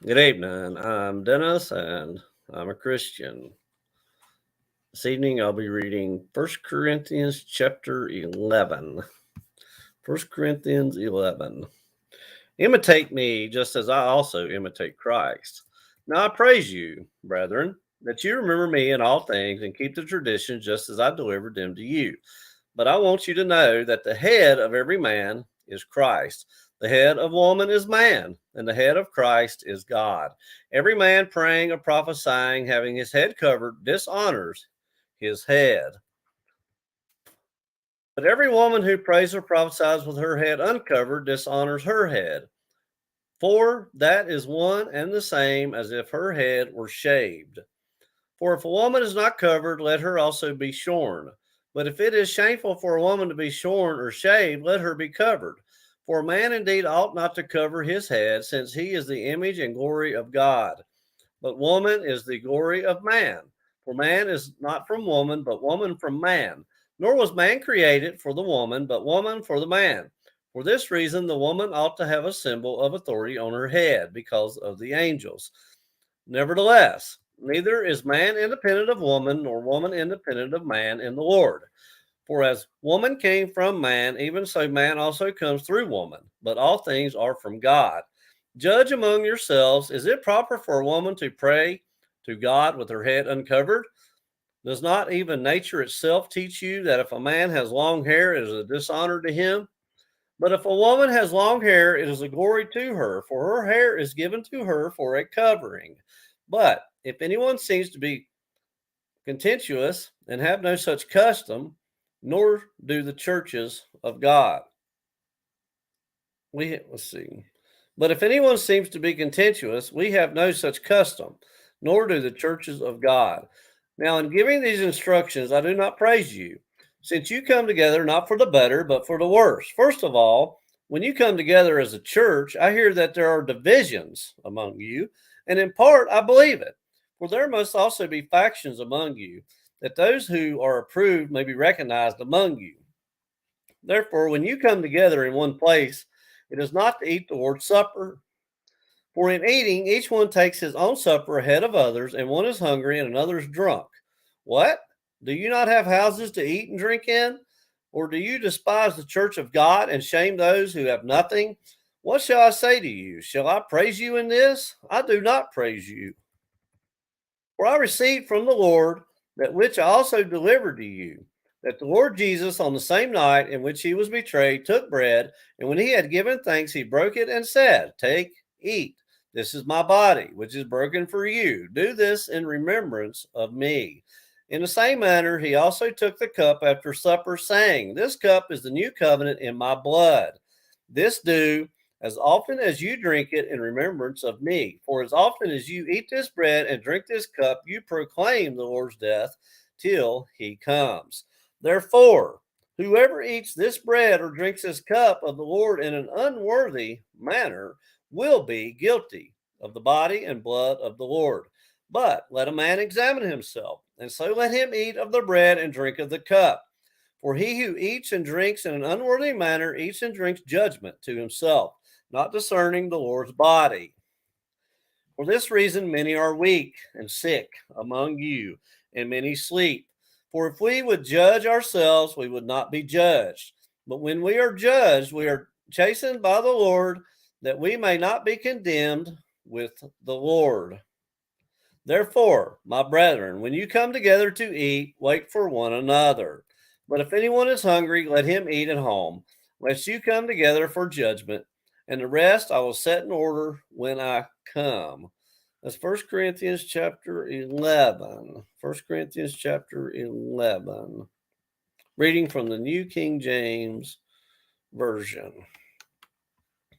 Good evening. I'm Dennis and I'm a Christian. This evening I'll be reading 1 Corinthians chapter 11. 1 Corinthians 11. Imitate me just as I also imitate Christ. Now I praise you, brethren, that you remember me in all things and keep the traditions just as I delivered them to you. But I want you to know that the head of every man is Christ. The head of woman is man, and the head of Christ is God. Every man praying or prophesying, having his head covered, dishonors his head. But every woman who prays or prophesies with her head uncovered dishonors her head. For that is one and the same as if her head were shaved. For if a woman is not covered, let her also be shorn. But if it is shameful for a woman to be shorn or shaved, let her be covered. For a man indeed ought not to cover his head, since he is the image and glory of God. But woman is the glory of man. For man is not from woman, but woman from man. Nor was man created for the woman, but woman for the man. For this reason, the woman ought to have a symbol of authority on her head, because of the angels. Nevertheless, neither is man independent of woman, nor woman independent of man in the Lord. For as woman came from man, even so man also comes through woman. But all things are from God. Judge among yourselves, is it proper for a woman to pray to God with her head uncovered? Does not even nature itself teach you that if a man has long hair, it is a dishonor to him? But if a woman has long hair, it is a glory to her, for her hair is given to her for a covering. But if anyone seems to be contentious and have no such custom, nor do the churches of God. Let's see. But if anyone seems to be contentious, we have no such custom, nor do the churches of God. Now, in giving these instructions, I do not praise you, since you come together not for the better, but for the worse. First of all, when you come together as a church, I hear that there are divisions among you, and in part I believe it. For there must also be factions among you, that those who are approved may be recognized among you. Therefore, when you come together in one place, it is not to eat the Lord's Supper. For in eating, each one takes his own supper ahead of others, and one is hungry and another is drunk. What? Do you not have houses to eat and drink in? Or do you despise the church of God and shame those who have nothing? What shall I say to you? Shall I praise you in this? I do not praise you. For I received from the Lord that which I also delivered to you, that the Lord Jesus, on the same night in which he was betrayed, took bread, and when he had given thanks, he broke it and said, Take, eat. This is my body, which is broken for you. Do this in remembrance of me. In the same manner, he also took the cup after supper, saying, This cup is the new covenant in my blood. This do as often as you drink it in remembrance of me. For as often as you eat this bread and drink this cup, you proclaim the Lord's death till he comes. Therefore, whoever eats this bread or drinks this cup of the Lord in an unworthy manner will be guilty of the body and blood of the Lord. But let a man examine himself, and so let him eat of the bread and drink of the cup. For he who eats and drinks in an unworthy manner eats and drinks judgment to himself, not discerning the Lord's body. For this reason, many are weak and sick among you, and many sleep. For if we would judge ourselves, we would not be judged. But when we are judged, we are chastened by the Lord, that we may not be condemned with the Lord. Therefore, my brethren, when you come together to eat, wait for one another. But if anyone is hungry, let him eat at home, lest you come together for judgment. And the rest I will set in order when I come. That's 1 Corinthians chapter 11. 1 Corinthians chapter 11. Reading from the New King James Version.